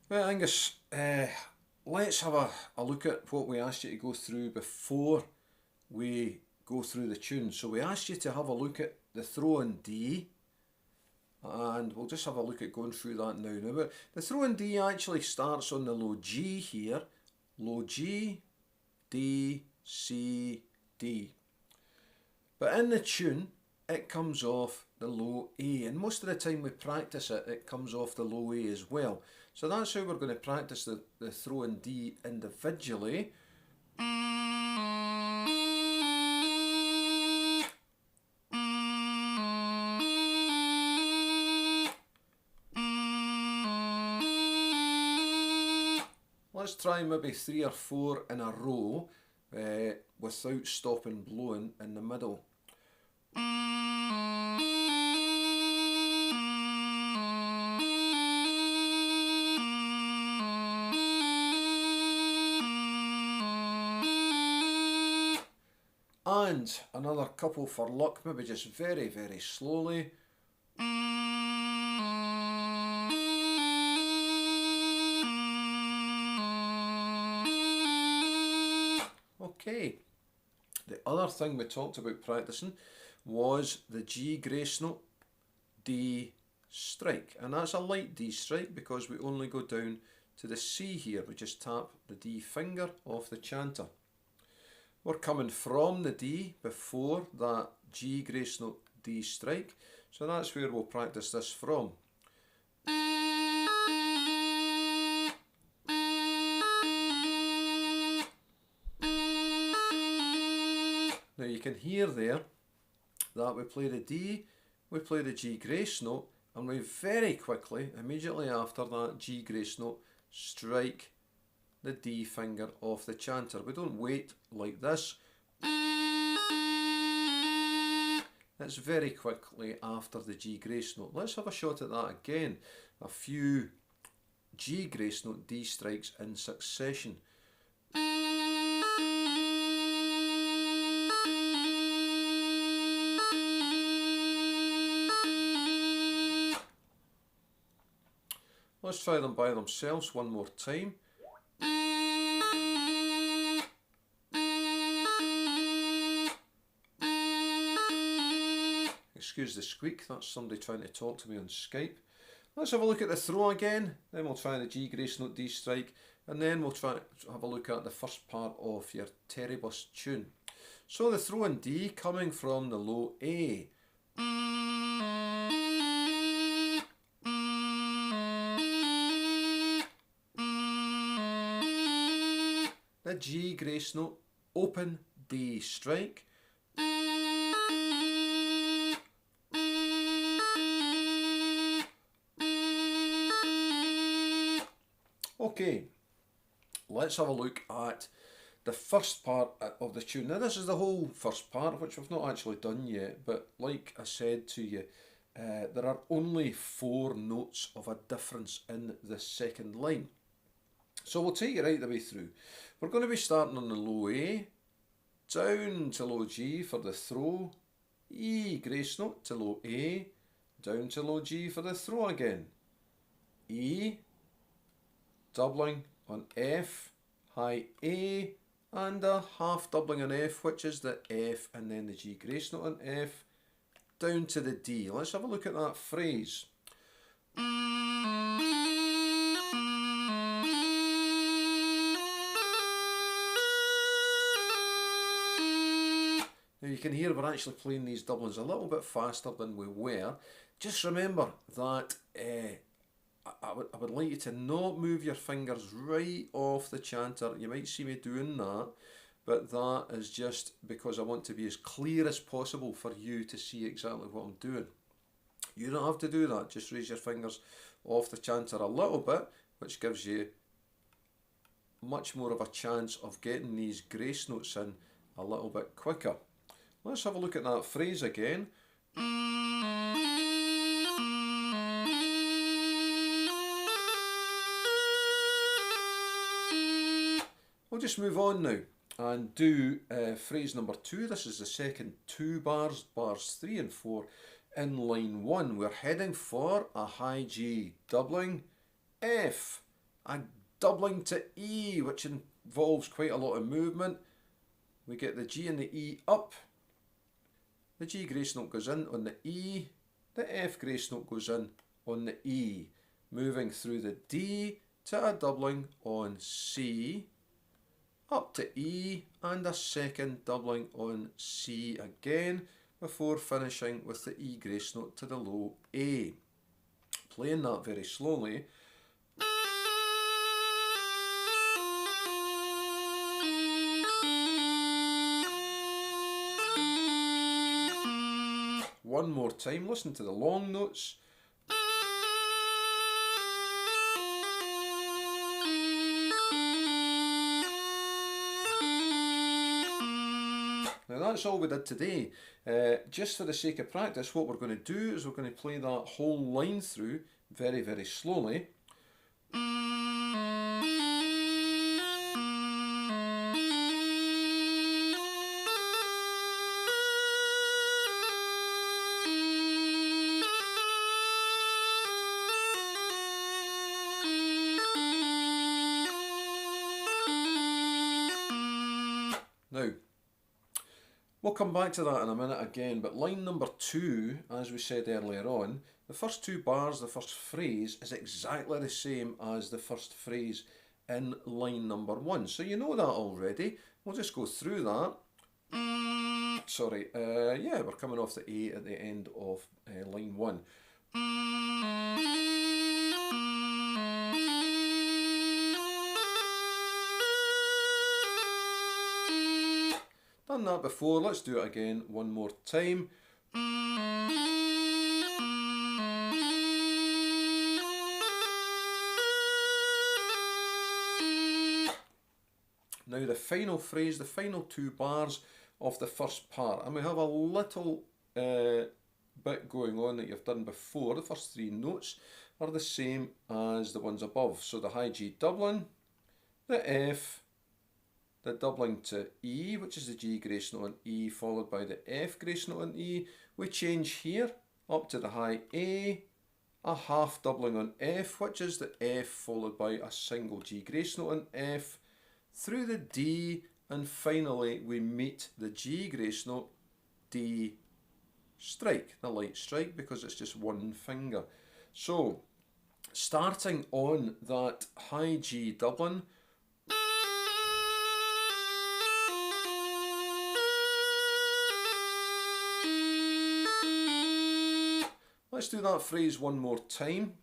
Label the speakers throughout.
Speaker 1: Well, Angus, let's have a look at what we asked you to go through before we go through the tune. So we asked you to have a look at the throw in D, and we'll just have a look at going through that now. But the throw in D actually starts on the low G here, low G, D, C, D. But in the tune, it comes off the low A, and most of the time we practice it, it comes off the low A as well. So that's how we're going to practice the throw in D individually. Let's try maybe 3 or 4 in a row without stopping blowing in the middle. And another couple for luck, maybe just very, very slowly. Okay, the other thing we talked about practicing was the G grace note, D strike, and that's a light D strike because we only go down to the C here. We just tap the D finger off the chanter. We're coming from the D before that G grace note D strike, so that's where we'll practice this from. Now you can hear there that we play the D, we play the G grace note, and we very quickly, immediately after that G grace note, strike the D finger off the chanter. We don't wait like this. It's very quickly after the G grace note. Let's have a shot at that again. A few G grace note D strikes in succession. Let's try them by themselves one more time. Excuse the squeak, that's somebody trying to talk to me on Skype. Let's have a look at the throw again, then we'll try the G grace note D strike, and then we'll try to have a look at the first part of your Teribus tune. So the throw in D coming from the low A. The G grace note, open D strike. Okay, let's have a look at the first part of the tune. Now this is the whole first part, which we've not actually done yet, but like I said to you, there are only 4 notes of a difference in the second line. So we'll take you right the way through. We're going to be starting on the low A, down to low G for the throw, E grace note to low A, down to low G for the throw again, E, doubling on F, high A, and a half doubling on F, which is the F and then the G grace note on F, down to the D. Let's have a look at that phrase. Now you can hear we're actually playing these doublings a little bit faster than we were. Just remember that I would like you to not move your fingers right off the chanter. You might see me doing that, but that is just because I want to be as clear as possible for you to see exactly what I'm doing. You don't have to do that, just raise your fingers off the chanter a little bit, which gives you much more of a chance of getting these grace notes in a little bit quicker. Let's have a look at that phrase again. We'll just move on now and do phrase number 2. This is the second 2 bars, bars 3 and 4 in line 1. We're heading for a high G, doubling F, a doubling to E, which involves quite a lot of movement. We get the G and the E up, the G grace note goes in on the E, the F grace note goes in on the E, moving through the D to a doubling on C, up to E, and a second doubling on C again, before finishing with the E grace note to the low A. Playing that very slowly. One more time, listen to the long notes. Now that's all we did today. Just for the sake of practice, what we're going to do is we're going to play that whole line through very, very slowly. Now, we'll come back to that in a minute again, but line number 2, as we said earlier on, the first 2 bars, the first phrase, is exactly the same as the first phrase in line number 1. So you know that already. We'll just go through that. Sorry, yeah, we're coming off the A at the end of line 1. Done that before, let's do it again one more time. Now the final phrase, the final 2 bars of the first part, and we have a little bit going on that you've done before. The first 3 notes are the same as the ones above. So the high G doubling, the F, the doubling to E, which is the G grace note on E, followed by the F grace note on E. We change here up to the high A, a half doubling on F, which is the F followed by a single G grace note on F, through the D, and finally we meet the G grace note, D strike, the light strike, because it's just one finger. So starting on that high G doubling, let's do that phrase one more time.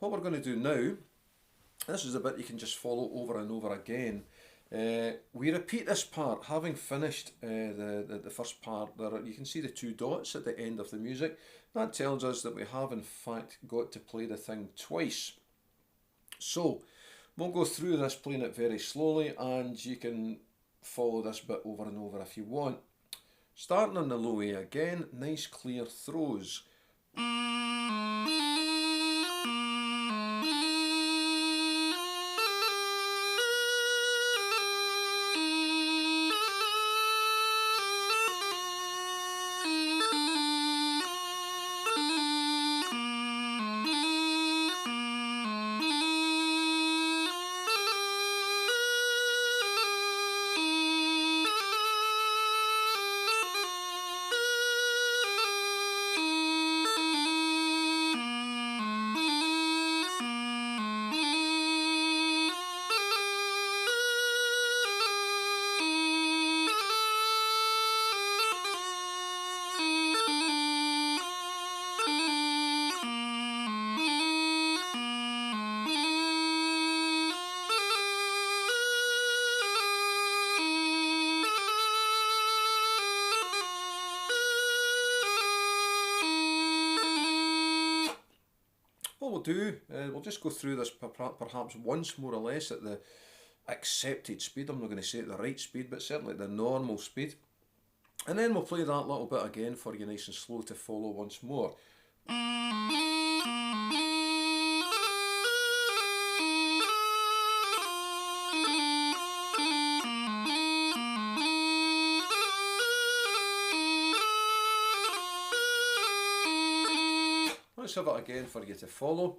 Speaker 1: What we're going to do now, this is a bit you can just follow over and over again. We repeat this part, having finished the first part. You can see the 2 dots at the end of the music. That tells us that we have in fact got to play the thing twice. So we'll go through this playing it very slowly, and you can follow this bit over and over if you want. Starting on the low A again, nice clear throws. What we'll do, we'll just go through this perhaps once more or less at the accepted speed. I'm not going to say at the right speed, but certainly at the normal speed. And then we'll play that little bit again for you nice and slow to follow once more. let's have it again for you to follow.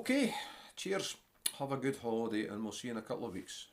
Speaker 1: Okay, cheers, have a good holiday, and we'll see you in a couple of weeks.